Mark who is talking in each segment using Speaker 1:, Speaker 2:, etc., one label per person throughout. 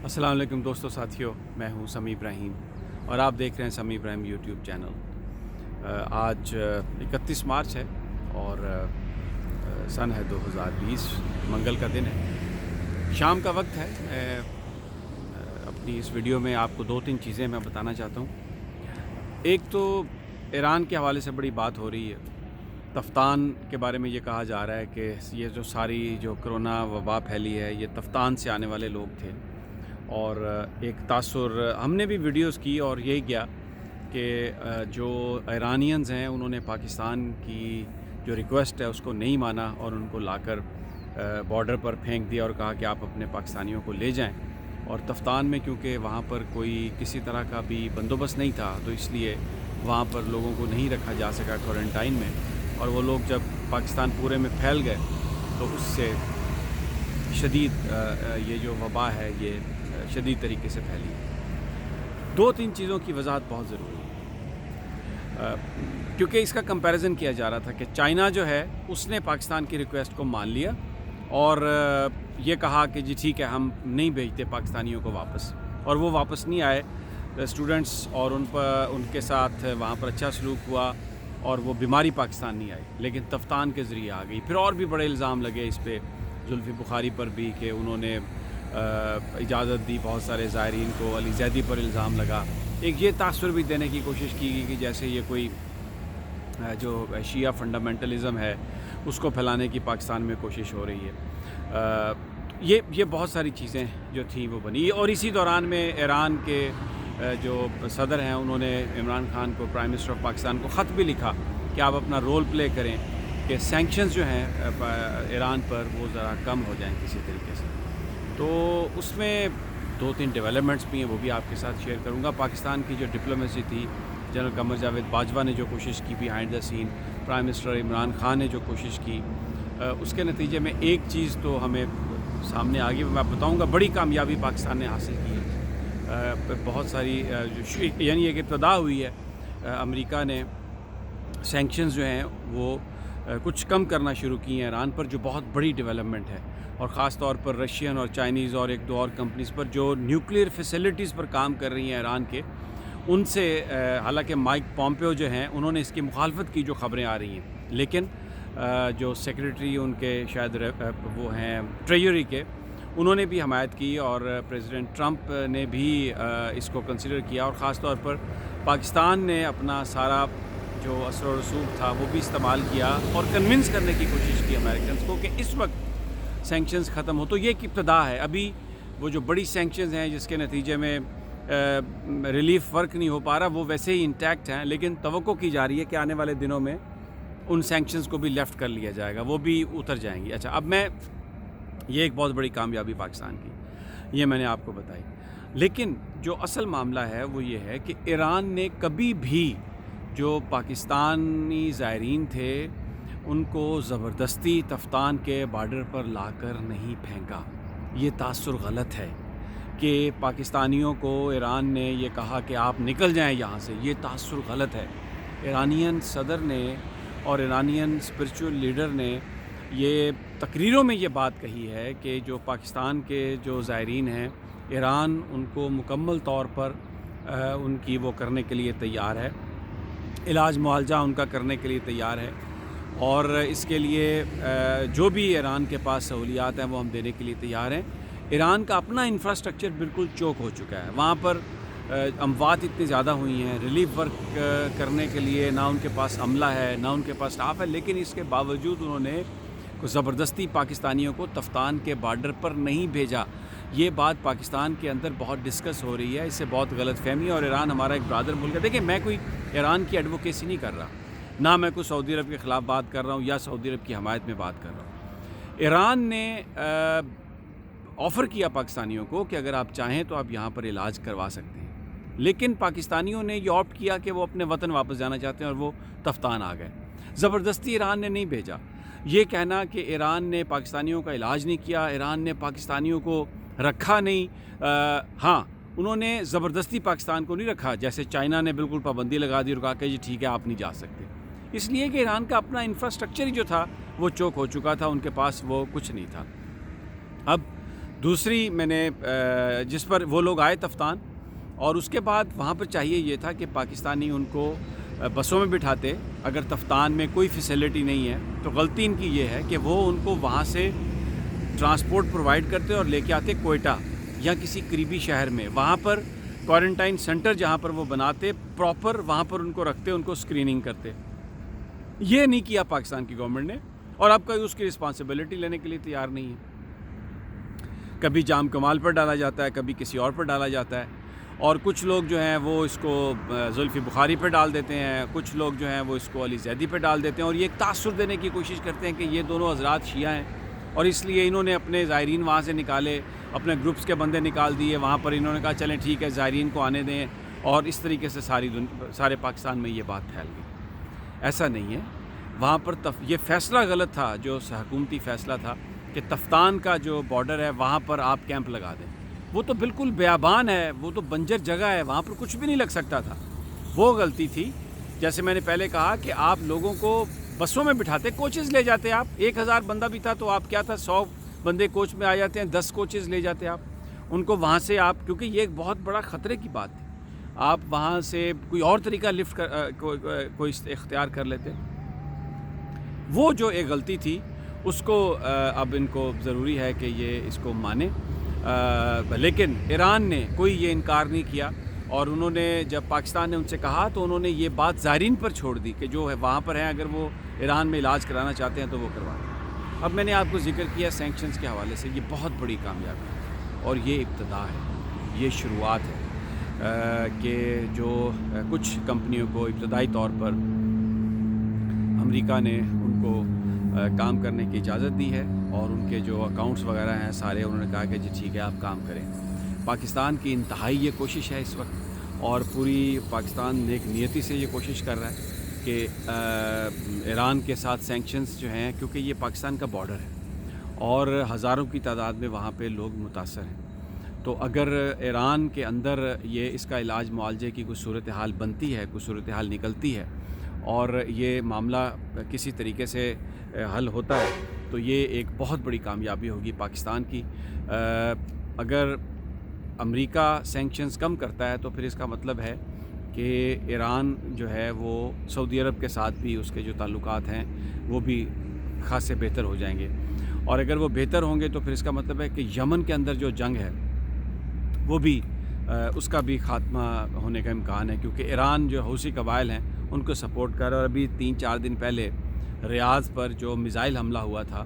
Speaker 1: السلام علیکم دوستو ساتھیوں، میں ہوں سمیع ابراہیم اور آپ دیکھ رہے ہیں سمیع ابراہیم یوٹیوب چینل۔ آج 31 مارچ ہے اور سن ہے 2020، منگل کا دن ہے، شام کا وقت ہے۔ میں اپنی اس ویڈیو میں آپ کو 2-3 چیزیں میں بتانا چاہتا ہوں۔ ایک تو ایران کے حوالے سے بڑی بات ہو رہی ہے، تفتان کے بارے میں یہ کہا جا رہا ہے کہ یہ جو ساری کرونا وبا پھیلی ہے یہ تفتان سے آنے والے لوگ تھے، اور ایک تاثر ہم نے بھی ویڈیوز کی اور یہی کیا کہ جو ایرانینز ہیں انہوں نے پاکستان کی جو ریکویسٹ ہے اس کو نہیں مانا اور ان کو لا کر بارڈر پر پھینک دیا اور کہا کہ آپ اپنے پاکستانیوں کو لے جائیں۔ اور تفتان میں کیونکہ وہاں پر کوئی کسی طرح کا بھی بندوبست نہیں تھا تو اس لیے وہاں پر لوگوں کو نہیں رکھا جا سکا کوارنٹائن میں، اور وہ لوگ جب پاکستان پورے میں پھیل گئے تو اس سے شدید یہ جو وبا ہے یہ شدید طریقے سے پھیلی۔ 2-3 چیزوں کی وضاحت بہت ضروری ہے، کیونکہ اس کا کمپیریزن کیا جا رہا تھا کہ چائنا جو ہے اس نے پاکستان کی ریکویسٹ کو مان لیا اور یہ کہا کہ جی ٹھیک ہے ہم نہیں بھیجتے پاکستانیوں کو واپس، اور وہ واپس نہیں آئے۔ اسٹوڈنٹس اور ان کے ساتھ وہاں پر اچھا سلوک ہوا اور وہ بیماری پاکستان نہیں آئی، لیکن تفتان کے ذریعے آ گئی۔ پھر اور بھی بڑے الزام لگے اس پہ، زلفی بخاری پر بھی کہ انہوں نے اجازت دی بہت سارے زائرین کو، علی زیدی پر الزام لگا۔ ایک یہ تاثر بھی دینے کی کوشش کی گئی کہ جیسے یہ کوئی جو شیعہ فنڈامنٹلزم ہے اس کو پھیلانے کی پاکستان میں کوشش ہو رہی ہے۔ یہ بہت ساری چیزیں جو تھیں وہ بنی، اور اسی دوران میں ایران کے جو صدر ہیں انہوں نے عمران خان کو، پرائم منسٹر آف پاکستان کو خط بھی لکھا کہ آپ اپنا رول پلے کریں کہ سینکشنز جو ہیں ایران پر وہ ذرا کم ہو جائیں کسی طریقے سے۔ تو اس میں 2-3 ڈیولپمنٹس بھی ہیں، وہ بھی آپ کے ساتھ شیئر کروں گا۔ پاکستان کی جو ڈپلومیسی تھی، جنرل قمر جاوید باجوہ نے جو کوشش کی behind the scene, prime minister Imran Khan نے جو کوشش کی، اس کے نتیجے میں ایک چیز تو ہمیں سامنے آ گئی، میں بتاؤں گا بڑی کامیابی پاکستان نے حاصل کی ہے۔ بہت ساری یعنی ایک ابتدا ہوئی ہے، امریکہ نے سینکشنز جو ہیں وہ کچھ کم کرنا شروع کی ہیں ایران پر، جو بہت بڑی ڈیولپمنٹ ہے، اور خاص طور پر رشین اور چائنیز اور 1-2 اور کمپنیز پر جو نیوکلیئر فیسلٹیز پر کام کر رہی ہیں ایران کے، ان سے حالانکہ مائک پومپیو جو ہیں انہوں نے اس کی مخالفت کی جو خبریں آ رہی ہیں، لیکن جو سیکریٹری ان کے شاید وہ ہیں ٹریجری کے، انہوں نے بھی حمایت کی، اور پریزیڈنٹ ٹرمپ نے بھی اس کو کنسیڈر کیا، اور خاص طور پر پاکستان نے اپنا سارا جو اثر و رسوخ تھا وہ بھی استعمال کیا اور کنونس کرنے کی کوشش کی امریکنز کو کہ اس وقت سینکشنز ختم ہو۔ تو یہ ایک ابتدا ہے، ابھی وہ جو بڑی سینکشنز ہیں جس کے نتیجے میں ریلیف ورک نہیں ہو پا رہا وہ ویسے ہی انٹیکٹ ہیں، لیکن توقع کی جا رہی ہے کہ آنے والے دنوں میں ان سینکشنز کو بھی لیفٹ کر لیا جائے گا، وہ بھی اتر جائیں گی۔ اچھا، اب یہ ایک بہت بڑی کامیابی پاکستان کی، یہ میں نے آپ کو بتائی، لیکن جو اصل معاملہ ہے وہ یہ ہے کہ ایران نے کبھی بھی جو پاکستانی زائرین تھے ان کو زبردستی تفتان کے بارڈر پر لا کر نہیں پھینکا۔ یہ تاثر غلط ہے کہ پاکستانیوں کو ایران نے یہ کہا کہ آپ نکل جائیں یہاں سے، یہ تاثر غلط ہے۔ ایرانین صدر نے اور ایرانین اسپرچول لیڈر نے یہ تقریروں میں یہ بات کہی ہے کہ جو پاکستان کے جو زائرین ہیں ایران ان کو مکمل طور پر ان کی وہ کرنے کے لیے تیار ہے، علاج معالجہ ان کا کرنے کے لیے تیار ہے، اور اس کے لیے جو بھی ایران کے پاس سہولیات ہیں وہ ہم دینے کے لیے تیار ہیں۔ ایران کا اپنا انفراسٹرکچر بالکل چوک ہو چکا ہے، وہاں پر اموات اتنی زیادہ ہوئی ہیں، ریلیف ورک کرنے کے لیے نہ ان کے پاس عملہ ہے نہ ان کے پاس سٹاف ہے، لیکن اس کے باوجود انہوں نے زبردستی پاکستانیوں کو تفتان کے بارڈر پر نہیں بھیجا۔ یہ بات پاکستان کے اندر بہت ڈسکس ہو رہی ہے، اس سے بہت غلط فہمی ہے، اور ایران ہمارا ایک برادر ملک ہے۔ دیکھیں، میں کوئی ایران کی ایڈوکیسی نہیں کر رہا، نہ میں کوئی سعودی عرب کے خلاف بات کر رہا ہوں یا سعودی عرب کی حمایت میں بات کر رہا ہوں۔ ایران نے آفر کیا پاکستانیوں کو کہ اگر آپ چاہیں تو آپ یہاں پر علاج کروا سکتے ہیں، لیکن پاکستانیوں نے یہ آپٹ کیا کہ وہ اپنے وطن واپس جانا چاہتے ہیں، اور وہ تفتان آ گئے۔ زبردستی ایران نے نہیں بھیجا۔ یہ کہنا کہ ایران نے پاکستانیوں کا علاج نہیں کیا، ایران نے پاکستانیوں کو رکھا نہیں، ہاں انہوں نے زبردستی پاکستان کو نہیں رکھا، جیسے چائنا نے بالکل پابندی لگا دی اور کہا کہ جی ٹھیک ہے آپ نہیں جا سکتے، اس لیے کہ ایران کا اپنا انفراسٹرکچر ہی جو تھا وہ چوک ہو چکا تھا، ان کے پاس وہ کچھ نہیں تھا۔ اب دوسری میں نے جس پر وہ لوگ آئے تفتان، اور اس کے بعد وہاں پر چاہیے یہ تھا کہ پاکستانی ان کو بسوں میں بٹھاتے. اگر تفتان میں کوئی فیسلٹی نہیں ہے تو غلطی ان کی یہ ہے کہ وہ ان کو وہاں سے ٹرانسپورٹ پرووائڈ کرتے اور لے کے آتے کوئٹہ یا کسی قریبی شہر میں، وہاں پر کوارنٹائن سینٹر جہاں پر وہ بناتے پراپر، وہاں پر ان کو رکھتے، ان کو اسکریننگ کرتے. یہ نہیں کیا پاکستان کی گورنمنٹ نے، اور اب کوئی اس کی رسپانسبلٹی لینے کے لیے تیار نہیں ہے. کبھی جام کمال پر ڈالا جاتا ہے، کبھی کسی اور پر ڈالا جاتا ہے، اور کچھ لوگ جو ہیں وہ اس کو زلفی بخاری پہ ڈال دیتے ہیں، کچھ لوگ جو ہیں وہ اس کو علی زیدی پہ ڈال دیتے ہیں، اور یہ ایک تاثر دینے کی کوشش کرتے ہیں کہ یہ دونوں حضرات شیعہ ہیں، اور اس لیے انہوں نے اپنے زائرین وہاں سے نکالے، اپنے گروپس کے بندے نکال دیے وہاں پر. انہوں نے کہا چلیں ٹھیک ہے زائرین کو آنے دیں، اور اس طریقے سے سارے پاکستان میں یہ بات پھیل گئی. ایسا نہیں ہے. وہاں پر یہ فیصلہ غلط تھا، جو حکومتی فیصلہ تھا کہ تفتان کا جو بارڈر ہے وہاں پر آپ کیمپ لگا دیں. وہ تو بالکل بیابان ہے، وہ تو بنجر جگہ ہے، وہاں پر کچھ بھی نہیں لگ سکتا تھا. وہ غلطی تھی. جیسے میں نے پہلے کہا کہ آپ لوگوں کو بسوں میں بٹھاتے، کوچز لے جاتے. آپ 1000 بندہ بھی تھا تو آپ کیا تھا، 100 بندے کوچ میں آ جاتے ہیں، 10 کوچز لے جاتے آپ ان کو وہاں سے. آپ کیونکہ یہ ایک بہت بڑا خطرے کی بات تھی، آپ وہاں سے کوئی اور طریقہ لفٹ کوئی اختیار کر لیتے. وہ جو ایک غلطی تھی اس کو اب ان کو ضروری ہے کہ یہ اس کو مانے. لیکن ایران نے کوئی یہ انکار نہیں کیا، اور انہوں نے جب پاکستان نے ان سے کہا تو انہوں نے یہ بات زائرین پر چھوڑ دی کہ جو ہے وہاں پر ہیں، اگر وہ ایران میں علاج کرانا چاہتے ہیں تو وہ کروائیں. اب میں نے آپ کو ذکر کیا سینکشنز کے حوالے سے، یہ بہت بڑی کامیابی ہے، اور یہ ابتدا ہے، یہ شروعات ہے کہ جو کچھ کمپنیوں کو ابتدائی طور پر امریکہ نے ان کو کام کرنے کی اجازت دی ہے، اور ان کے جو اکاؤنٹس وغیرہ ہیں سارے انہوں نے کہا کہ جی ٹھیک ہے آپ کام کریں. پاکستان کی انتہائی یہ کوشش ہے اس وقت، اور پوری پاکستان نیک نیتی سے یہ کوشش کر رہا ہے کہ ایران کے ساتھ سینکشنز جو ہیں، کیونکہ یہ پاکستان کا بارڈر ہے اور ہزاروں کی تعداد میں وہاں پہ لوگ متاثر ہیں. تو اگر ایران کے اندر یہ اس کا علاج معالجے کی کوئی صورتحال بنتی ہے، کوئی صورتحال نکلتی ہے، اور یہ معاملہ کسی طریقے سے حل ہوتا ہے، تو یہ ایک بہت بڑی کامیابی ہوگی پاکستان کی. اگر امریکہ سینکشنز کم کرتا ہے تو پھر اس کا مطلب ہے کہ ایران جو ہے وہ سعودی عرب کے ساتھ بھی اس کے جو تعلقات ہیں وہ بھی خاصے بہتر ہو جائیں گے، اور اگر وہ بہتر ہوں گے تو پھر اس کا مطلب ہے کہ یمن کے اندر جو جنگ ہے وہ بھی اس کا بھی خاتمہ ہونے کا امکان ہے، کیونکہ ایران جو حوثی قبائل ہیں ان کو سپورٹ کر رہا ہے. اور ابھی 3-4 دن پہلے ریاض پر جو میزائل حملہ ہوا تھا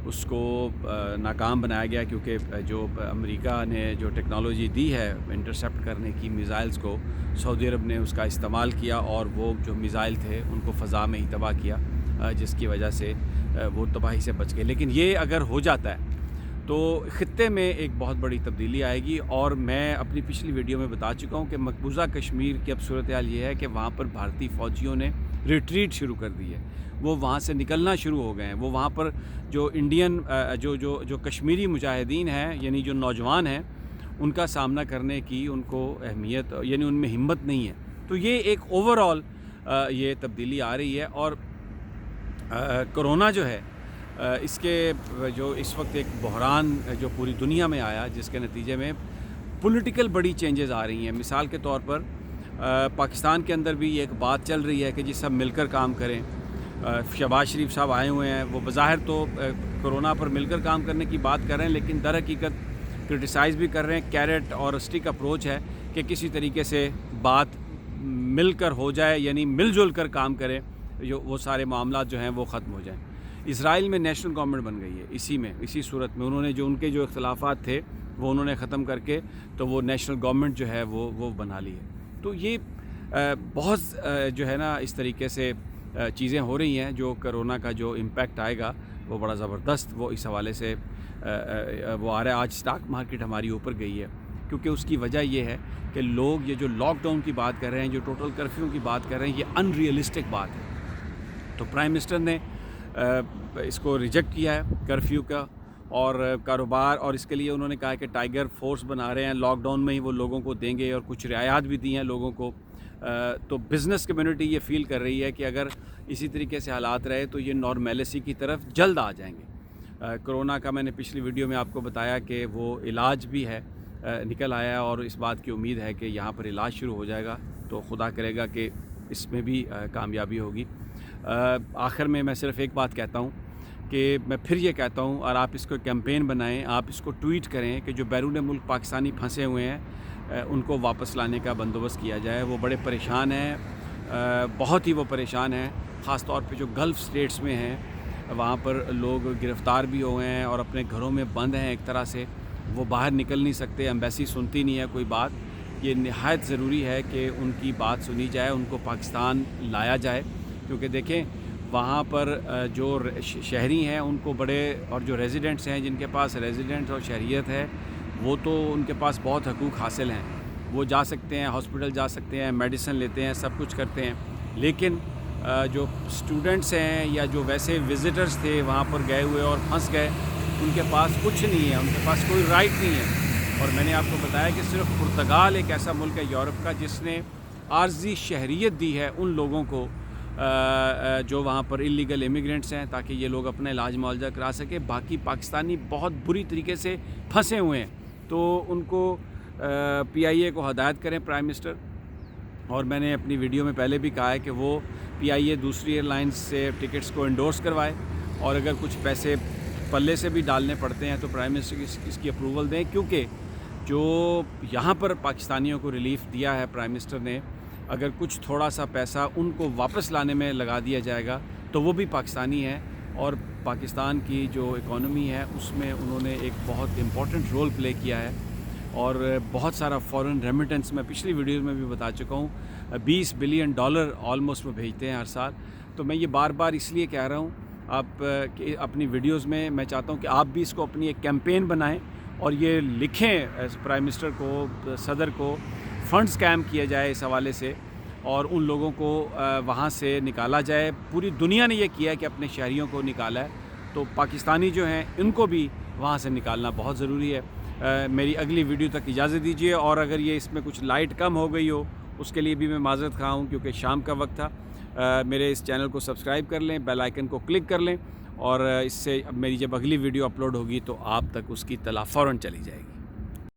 Speaker 1: اس کو ناکام بنایا گیا، کیونکہ جو امریکہ نے جو ٹیکنالوجی دی ہے انٹرسیپٹ کرنے کی میزائلز کو، سعودی عرب نے اس کا استعمال کیا، اور وہ جو میزائل تھے ان کو فضا میں ہی تباہ کیا، جس کی وجہ سے وہ تباہی سے بچ گئے. لیکن یہ اگر ہو جاتا ہے تو خطے میں ایک بہت بڑی تبدیلی آئے گی. اور میں اپنی پچھلی ویڈیو میں بتا چکا ہوں کہ مقبوضہ کشمیر کی اب صورتحال یہ ہے کہ وہاں پر بھارتی فوجیوں نے ریٹریٹ شروع کر دی ہے، وہ وہاں سے نکلنا شروع ہو گئے ہیں. وہ وہاں پر جو انڈین جو کشمیری مجاہدین ہیں، یعنی جو نوجوان ہیں، ان کا سامنا کرنے کی ان کو اہمیت، یعنی ان میں ہمت نہیں ہے. تو یہ ایک اوور آل یہ تبدیلی آ رہی ہے. اور کرونا جو ہے اس کے جو اس وقت ایک بحران جو پوری دنیا میں آیا، جس کے نتیجے میں پولیٹیکل بڑی چینجز آ رہی ہیں. مثال کے طور پر پاکستان کے اندر بھی ایک بات چل رہی ہے کہ جی سب مل کر کام کریں. شہباز شریف صاحب آئے ہوئے ہیں، وہ بظاہر تو کرونا پر مل کر کام کرنے کی بات کر رہے ہیں، لیکن در حقیقت کرٹیسائز بھی کر رہے ہیں. کیرٹ اور اسٹک اپروچ ہے کہ کسی طریقے سے بات مل کر ہو جائے، یعنی مل جل کر کام کریں، جو وہ سارے معاملات جو ہیں وہ ختم ہو جائیں. اسرائیل میں نیشنل گورنمنٹ بن گئی ہے، اسی صورت میں انہوں نے جو ان کے جو اختلافات تھے وہ انہوں نے ختم کر کے تو وہ نیشنل گورنمنٹ جو ہے وہ بنا لی ہے. تو یہ بہت جو ہے نا اس طریقے سے چیزیں ہو رہی ہیں. جو کرونا کا جو امپیکٹ آئے گا وہ بڑا زبردست وہ اس حوالے سے وہ آ رہا ہے. آج سٹاک مارکیٹ ہماری اوپر گئی ہے، کیونکہ اس کی وجہ یہ ہے کہ لوگ یہ جو لاک ڈاؤن کی بات کر رہے ہیں، جو ٹوٹل کرفیو کی بات کر رہے ہیں، یہ ان ریئلسٹک بات ہے. تو پرائم منسٹر نے اس کو ریجیکٹ کیا ہے کرفیو کا اور کاروبار، اور اس کے لیے انہوں نے کہا کہ ٹائیگر فورس بنا رہے ہیں، لاک ڈاؤن میں ہی وہ لوگوں کو دیں گے، اور کچھ رعایات بھی دی ہیں لوگوں کو. تو بزنس کمیونٹی یہ فیل کر رہی ہے کہ اگر اسی طریقے سے حالات رہے تو یہ نارمیلسی کی طرف جلد آ جائیں گے. کورونا کا میں نے پچھلی ویڈیو میں آپ کو بتایا کہ وہ علاج بھی ہے نکل آیا اور اس بات کی امید ہے کہ یہاں پر علاج شروع ہو جائے گا، تو خدا کرے گا کہ اس میں بھی کامیابی ہوگی۔ آخر میں صرف ایک بات کہتا ہوں کہ میں پھر یہ کہتا ہوں، اور آپ اس کو کیمپین بنائیں، آپ اس کو ٹویٹ کریں کہ جو بیرون ملک پاکستانی پھنسے ہوئے ہیں ان کو واپس لانے کا بندوبست کیا جائے۔ وہ بڑے پریشان ہیں، بہت ہی وہ پریشان ہیں، خاص طور پہ جو گلف سٹیٹس میں ہیں، وہاں پر لوگ گرفتار بھی ہوئے ہیں اور اپنے گھروں میں بند ہیں ایک طرح سے، وہ باہر نکل نہیں سکتے، ایمبیسی سنتی نہیں ہے کوئی بات۔ یہ نہایت ضروری ہے کہ ان کی بات سنی جائے، ان کو پاکستان لایا جائے، کیونکہ دیکھیں وہاں پر جو شہری ہیں ان کو بڑے، اور جو ریزیڈنٹس ہیں جن کے پاس ریزیڈنٹ اور شہریت ہے، وہ تو ان کے پاس بہت حقوق حاصل ہیں، وہ جا سکتے ہیں، ہاسپٹل جا سکتے ہیں، میڈیسن لیتے ہیں، سب کچھ کرتے ہیں، لیکن جو اسٹوڈنٹس ہیں یا جو ویسے وزٹرز تھے وہاں پر گئے ہوئے اور پھنس گئے، ان کے پاس کچھ نہیں ہے، ان کے پاس کوئی رائٹ نہیں ہے۔ اور میں نے آپ کو بتایا کہ صرف پرتگال ایک ایسا ملک ہے یورپ کا جس نے عارضی شہریت دی ہے ان لوگوں کو جو وہاں پر اللیگل امیگرینٹس ہیں، تاکہ یہ لوگ اپنا علاج معالجہ کرا سکیں۔ باقی پاکستانی بہت بری طریقے سے پھنسے ہوئے ہیں، تو ان کو PIA کو ہدایت کریں پرائم منسٹر، اور میں نے اپنی ویڈیو میں پہلے بھی کہا ہے کہ وہ PIA دوسری ایئر لائنز سے ٹکٹس کو انڈورس کروائے، اور اگر کچھ پیسے پلے سے بھی ڈالنے پڑتے ہیں تو پرائم منسٹر اس کی اپروول دیں، کیونکہ جو یہاں پر پاکستانیوں کو ریلیف دیا ہے پرائم منسٹر نے، اگر کچھ تھوڑا سا پیسہ ان کو واپس لانے میں لگا دیا جائے گا تو وہ بھی پاکستانی ہیں، اور پاکستان کی جو اکانومی ہے اس میں انہوں نے ایک بہت امپورٹنٹ رول پلے کیا ہے، اور بہت سارا فورن ریمیٹنس میں پچھلی ویڈیوز میں بھی بتا چکا ہوں، $20 بلین آلموسٹ وہ بھیجتے ہیں ہر سال۔ تو میں یہ بار بار اس لیے کہہ رہا ہوں آپ کہ اپنی ویڈیوز میں چاہتا ہوں کہ آپ بھی اس کو اپنی ایک کیمپین بنائیں اور یہ لکھیں پرائم منسٹر کو، صدر کو، فنڈز قائم کیا جائے اس حوالے سے، اور ان لوگوں کو وہاں سے نکالا جائے۔ پوری دنیا نے یہ کیا ہے کہ اپنے شہریوں کو نکالا ہے، تو پاکستانی جو ہیں ان کو بھی وہاں سے نکالنا بہت ضروری ہے۔ میری اگلی ویڈیو تک اجازت دیجیے، اور اگر یہ اس میں کچھ لائٹ کم ہو گئی ہو اس کے لیے بھی میں معذرت خواہ ہوں، کیونکہ شام کا وقت تھا۔ میرے اس چینل کو سبسکرائب کر لیں، بیل آئیکن کو کلک کر لیں، اور اس سے میری جب اگلی ویڈیو اپلوڈ ہوگی تو آپ تک اس کی اطلاع فوراً چلی جائے گی۔